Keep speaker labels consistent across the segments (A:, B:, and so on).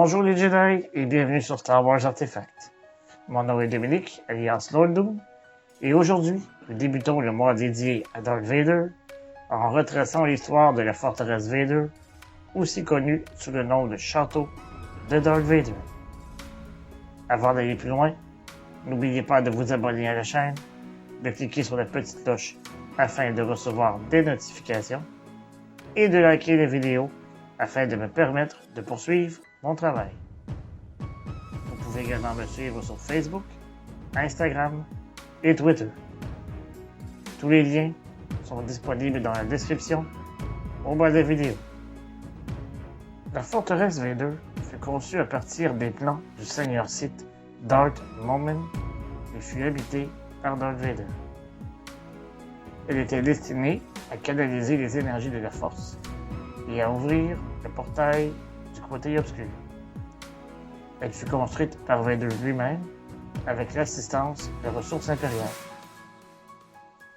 A: Bonjour les Jedi et bienvenue sur Star Wars Artefact. Mon nom est Dominique, alias Lord Doom, et aujourd'hui, nous débutons le mois dédié à Darth Vader en retraçant l'histoire de la forteresse Vader, aussi connue sous le nom de Château de Darth Vader. Avant d'aller plus loin, n'oubliez pas de vous abonner à la chaîne, de cliquer sur la petite cloche afin de recevoir des notifications et de liker la vidéo afin de me permettre de poursuivre mon travail. Vous pouvez également me suivre sur Facebook, Instagram et Twitter. Tous les liens sont disponibles dans la description au bas de la vidéo. La forteresse Vader fut conçue à partir des plans du seigneur Sith Darth Momin et fut habitée par Darth Vader. Elle était destinée à canaliser les énergies de la Force et à ouvrir le portail du côté obscur. Elle fut construite par Vader lui-même avec l'assistance de ressources impériales.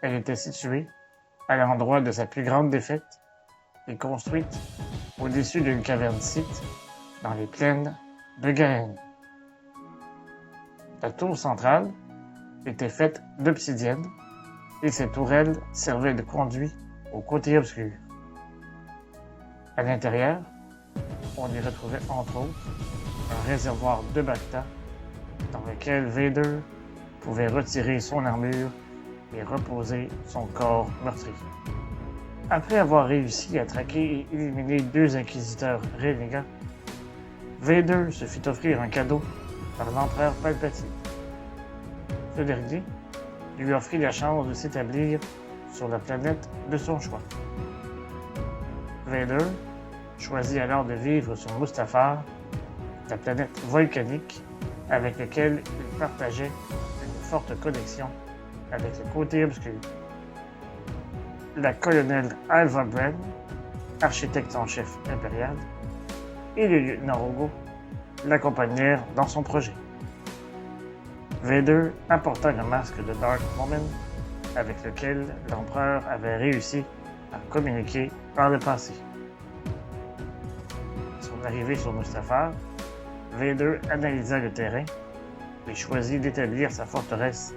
A: Elle était située à l'endroit de sa plus grande défaite et construite au-dessus d'une caverne Sith dans les plaines de Gaën. La tour centrale était faite d'obsidienne et ses tourelles servaient de conduit au côté obscur. À l'intérieur, on y retrouvait entre autres un réservoir de bacta dans lequel Vader pouvait retirer son armure et reposer son corps meurtri. Après avoir réussi à traquer et éliminer 2 inquisiteurs renégats, Vader se fit offrir un cadeau par l'empereur Palpatine. Ce dernier lui offrit la chance de s'établir sur la planète de son choix. Vader choisit alors de vivre sur Mustafar, la planète volcanique avec laquelle il partageait une forte connexion avec le côté obscur. La colonelle Alva Bren, architecte en chef impérial, et le lieutenant Rogo l'accompagnèrent dans son projet. Vader apporta le masque de Darth Momin avec lequel l'empereur avait réussi à communiquer par le passé. À son arrivée sur Mustafar, Vader analysa le terrain et choisit d'établir sa forteresse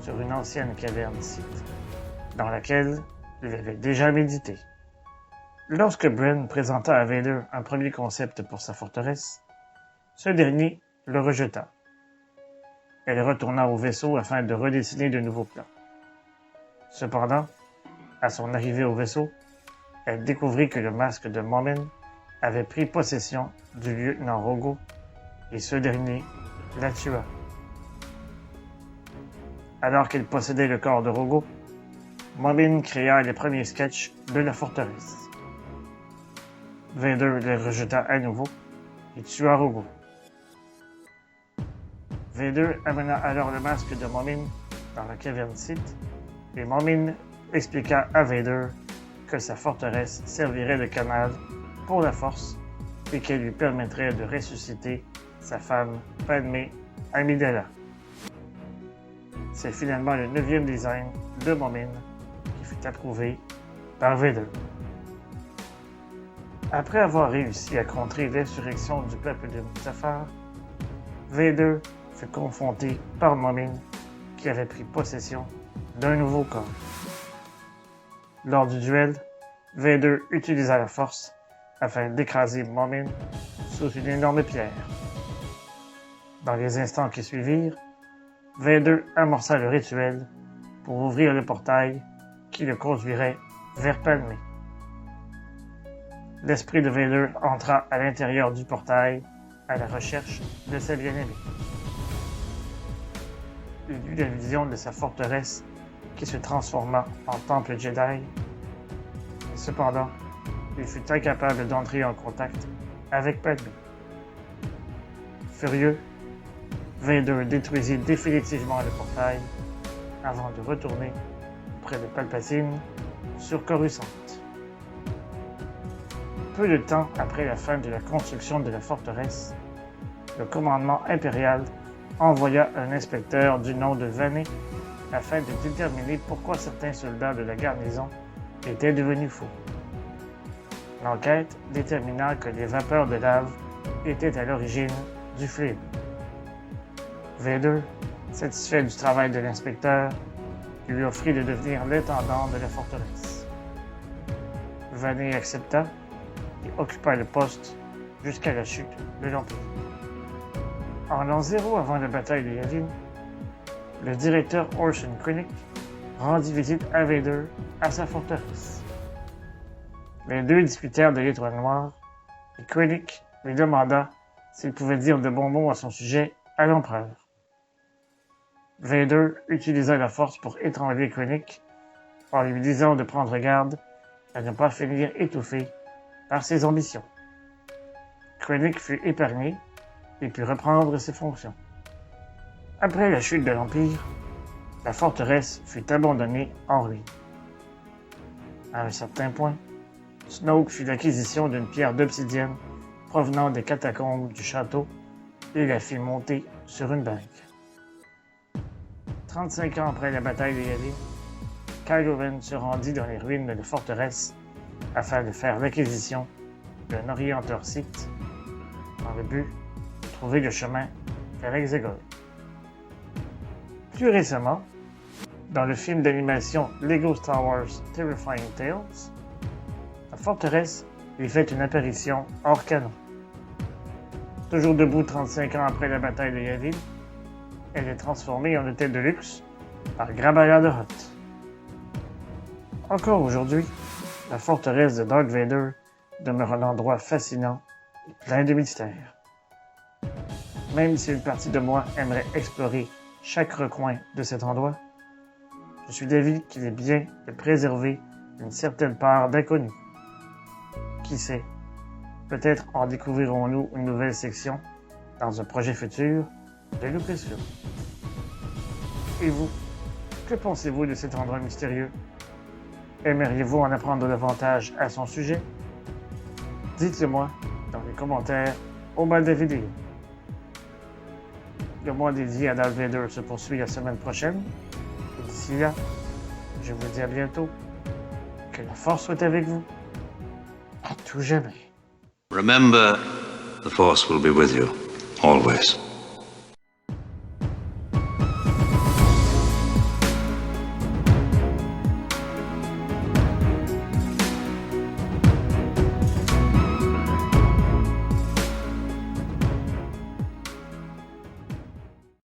A: sur une ancienne caverne Sith, dans laquelle il avait déjà médité. Lorsque Bren présenta à Vader un premier concept pour sa forteresse, ce dernier le rejeta. Elle retourna au vaisseau afin de redessiner de nouveaux plans. Cependant, à son arrivée au vaisseau, elle découvrit que le masque de Momin avait pris possession du lieutenant Rogo et ce dernier la tua. Alors qu'il possédait le corps de Rogo, Momin créa les premiers sketchs de la forteresse. Vader les rejeta à nouveau et tua Rogo. Vader amena alors le masque de Momin dans la caverne Sith et Momin expliqua à Vader que sa forteresse servirait de canal pour la Force et qu'elle lui permettrait de ressusciter sa femme Padmé Amidala. C'est finalement le 9e design de Momin qui fut approuvé par Vader. Après avoir réussi à contrer l'insurrection du peuple de Mustafar, Vader fut confronté par Momin qui avait pris possession d'un nouveau corps. Lors du duel, Vader utilisa la Force afin d'écraser Momin sous une énorme pierre. Dans les instants qui suivirent, Vader amorça le rituel pour ouvrir le portail qui le conduirait vers Padmé. L'esprit de Vader entra à l'intérieur du portail à la recherche de sa bien-aimée. Il eut la vision de sa forteresse qui se transforma en temple Jedi. Cependant, il fut incapable d'entrer en contact avec Padmé. Furieux, Vader détruisit définitivement le portail avant de retourner près de Palpatine sur Coruscant. Peu de temps après la fin de la construction de la forteresse, le commandement impérial envoya un inspecteur du nom de Vané afin de déterminer pourquoi certains soldats de la garnison étaient devenus fous. L'enquête détermina que les vapeurs de lave était à l'origine du fléau. Vader, satisfait du travail de l'inspecteur, lui offrit de devenir l'intendant de la forteresse. Vanny accepta et occupa le poste jusqu'à la chute de l'Empire. En l'an 0 avant la bataille de Yavin, le directeur Orson Krennic rendit visite à Vader à sa forteresse. Les deux discutèrent de l'Étoile Noire et Krennic lui demanda s'il pouvait dire de bons mots à son sujet à l'Empereur. Vader utilisa la force pour étrangler Krennic en lui disant de prendre garde à ne pas finir étouffé par ses ambitions. Krennic fut épargné et put reprendre ses fonctions. Après la chute de l'Empire, la forteresse fut abandonnée en ruine. À un certain point, Snoke fit l'acquisition d'une pierre d'obsidienne provenant des catacombes du château et la fit monter sur une banque. 35 ans après la bataille de Yavin, Kylo Ren se rendit dans les ruines de la forteresse afin de faire l'acquisition d'un orienteur Sith dans le but de trouver le chemin vers Exegol. Plus récemment, dans le film d'animation Lego Star Wars Terrifying Tales, la forteresse lui fait une apparition hors canon. Toujours debout 35 ans après la bataille de Yavin, elle est transformée en hôtel de luxe par Grabaya the Hutt. Encore aujourd'hui, la forteresse de Darth Vader demeure un endroit fascinant et plein de mystères. Même si une partie de moi aimerait explorer chaque recoin de cet endroit, je suis d'avis qu'il est bien de préserver une certaine part d'inconnu. Qui sait, peut-être en découvrirons-nous une nouvelle section dans un projet futur de Lucasfilm. Et vous, que pensez-vous de cet endroit mystérieux? Aimeriez-vous en apprendre davantage à son sujet? Dites-le moi dans les commentaires au bas de la vidéo. Le mois dédié à Darth Vader se poursuit la semaine prochaine. Et d'ici là, je vous dis à bientôt. Que la force soit avec vous. À tout jamais.
B: Remember, the Force will be with you, always.